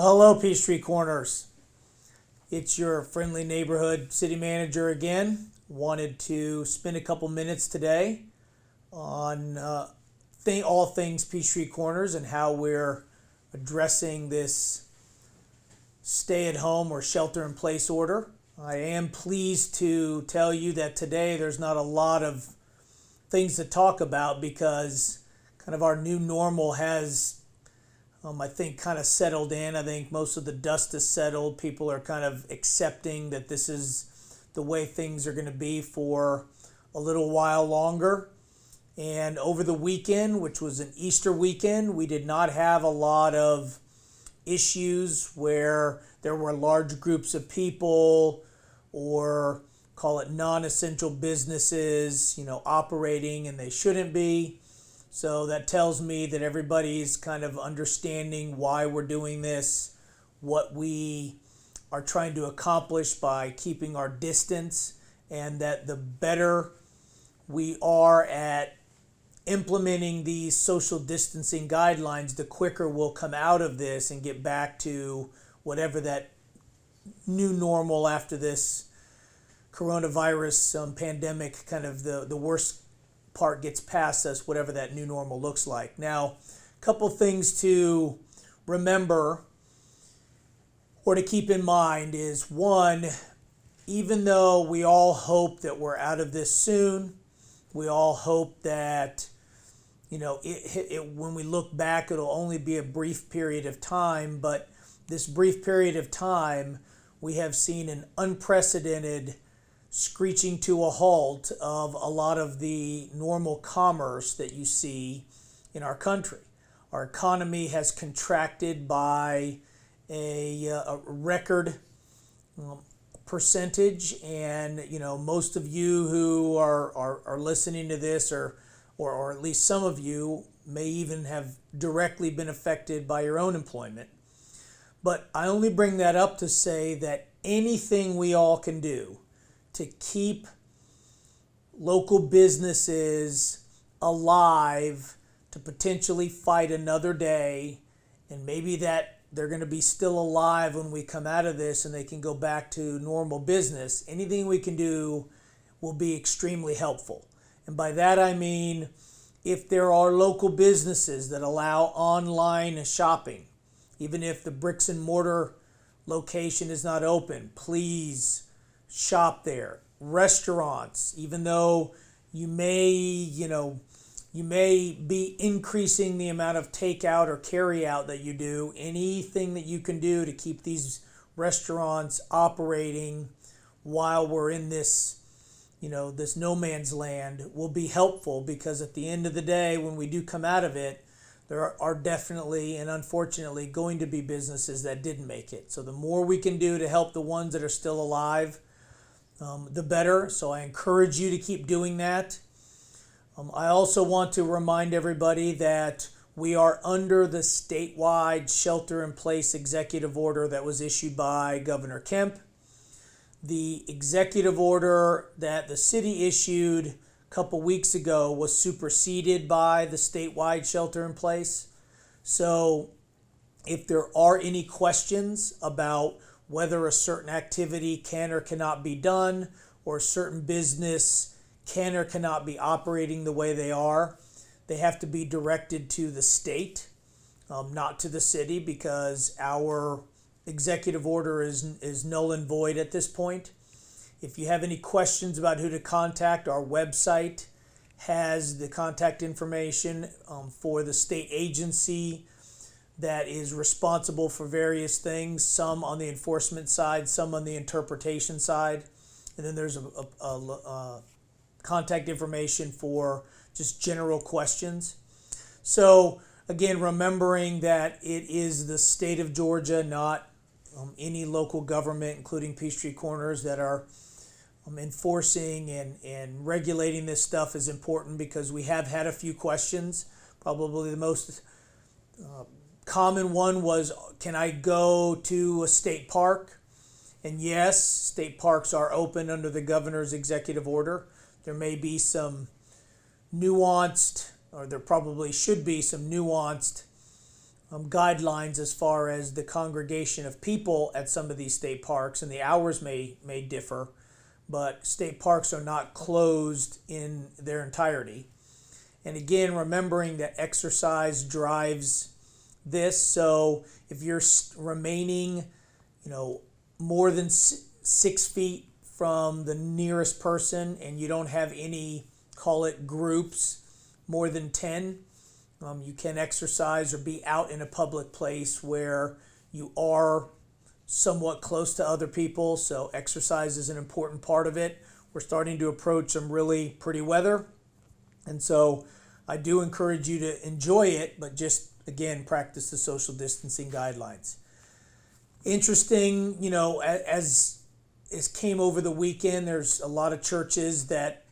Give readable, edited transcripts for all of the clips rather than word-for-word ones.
Hello, Peachtree Corners. It's your friendly neighborhood city manager again. Wanted to spend a couple minutes today on all things Peachtree Corners and how we're addressing this stay-at-home or shelter-in-place order. I am pleased to tell you that today there's not a lot of things to talk about because kind of our new normal has I think kind of settled in. I think most of the dust is settled. People are kind of accepting that this is the way things are going to be for a little while longer. And over the weekend, which was an Easter weekend, we did not have a lot of issues where there were large groups of people or call it non-essential businesses, operating and they shouldn't be. So that tells me that everybody's kind of understanding why we're doing this, what we are trying to accomplish by keeping our distance, and that the better we are at implementing these social distancing guidelines, the quicker we'll come out of this and get back to whatever that new normal after this coronavirus pandemic, kind of the worst part gets past us, whatever that new normal looks like. Now, a couple things to remember or to keep in mind is one, even though we all hope that we're out of this soon, we all hope that when we look back it'll only be a brief period of time, but this brief period of time we have seen an unprecedented screeching to a halt of a lot of the normal commerce that you see in our country. Our economy has contracted by a record percentage, and most of you who are listening to this, or at least some of you may even have directly been affected by your own employment. But I only bring that up to say that anything we all can do to keep local businesses alive to potentially fight another day, and maybe that they're going to be still alive when we come out of this and they can go back to normal business. Anything we can do will be extremely helpful. And by that I mean, if there are local businesses that allow online shopping, even if the bricks and mortar location is not open, please shop there. Restaurants, even though you may be increasing the amount of takeout or carry out that you do, anything that you can do to keep these restaurants operating while we're in this this no man's land will be helpful, because at the end of the day, when we do come out of it, there are definitely and unfortunately going to be businesses that didn't make it. So the more we can do to help the ones that are still alive, the better. So I encourage you to keep doing that. I also want to remind everybody that we are under the statewide shelter-in-place executive order that was issued by Governor Kemp. The executive order that the city issued a couple weeks ago was superseded by the statewide shelter-in-place. So if there are any questions about whether a certain activity can or cannot be done, or a certain business can or cannot be operating the way they are, they have to be directed to the state, not to the city, because our executive order is null and void at this point. If you have any questions about who to contact, our website has the contact information for the state agency that is responsible for various things, some on the enforcement side, some on the interpretation side. And then there's a contact information for just general questions. So again, remembering that it is the state of Georgia, not any local government, including Peachtree Corners, that are enforcing and regulating this stuff is important, because we have had a few questions. Probably the most common one was, can I go to a state park? And yes, state parks are open under the governor's executive order. There may be some nuanced, or there probably should be some nuanced guidelines as far as the congregation of people at some of these state parks, and the hours may differ, but state parks are not closed in their entirety. And again, remembering that exercise drives this. So if you're remaining, more than 6 feet from the nearest person, and you don't have any, call it groups, more than 10, you can exercise or be out in a public place where you are somewhat close to other people. So exercise is an important part of it. We're starting to approach some really pretty weather. And so I do encourage you to enjoy it, but just, again, practice the social distancing guidelines. Interesting, as came over the weekend, there's a lot of churches that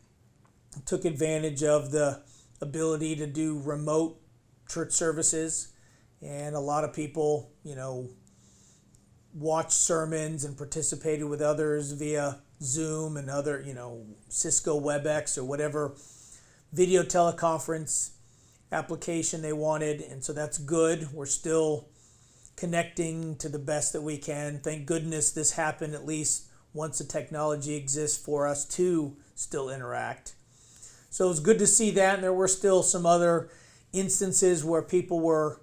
took advantage of the ability to do remote church services. And a lot of people, watched sermons and participated with others via Zoom and other, Cisco WebEx or whatever video teleconference application they wanted. And so that's good. We're still connecting to the best that we can. Thank goodness this happened at least once the technology exists for us to still interact. So it was good to see that. And there were still some other instances where people were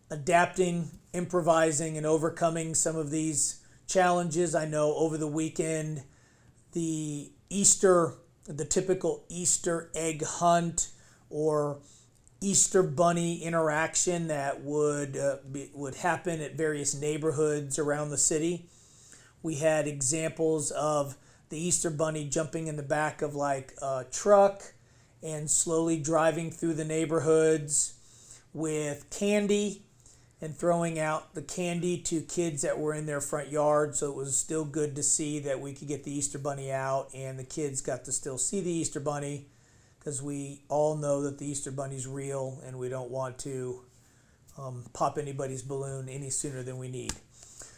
adapting, improvising, and overcoming some of these challenges. I know over the weekend, the typical Easter egg hunt or Easter bunny interaction that would happen at various neighborhoods around the city. We had examples of the Easter bunny jumping in the back of like a truck and slowly driving through the neighborhoods with candy and throwing out the candy to kids that were in their front yard. So it was still good to see that we could get the Easter bunny out and the kids got to still see the Easter bunny, because we all know that the Easter bunny's real and we don't want to pop anybody's balloon any sooner than we need.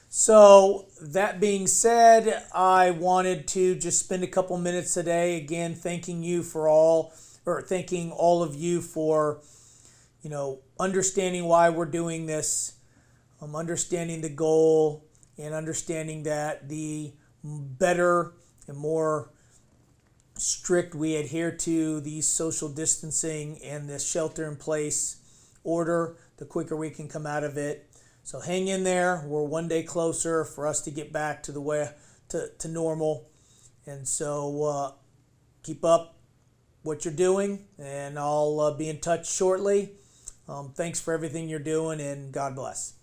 So that being said, I wanted to just spend a couple minutes today, again, thanking all of you for, understanding why we're doing this, understanding the goal, and understanding that the better and more strict we adhere to the social distancing and the shelter in place order, the quicker we can come out of it. So hang in there. We're one day closer for us to get back to the way to normal. And so keep up what you're doing, and I'll be in touch shortly. Thanks for everything you're doing, and God bless.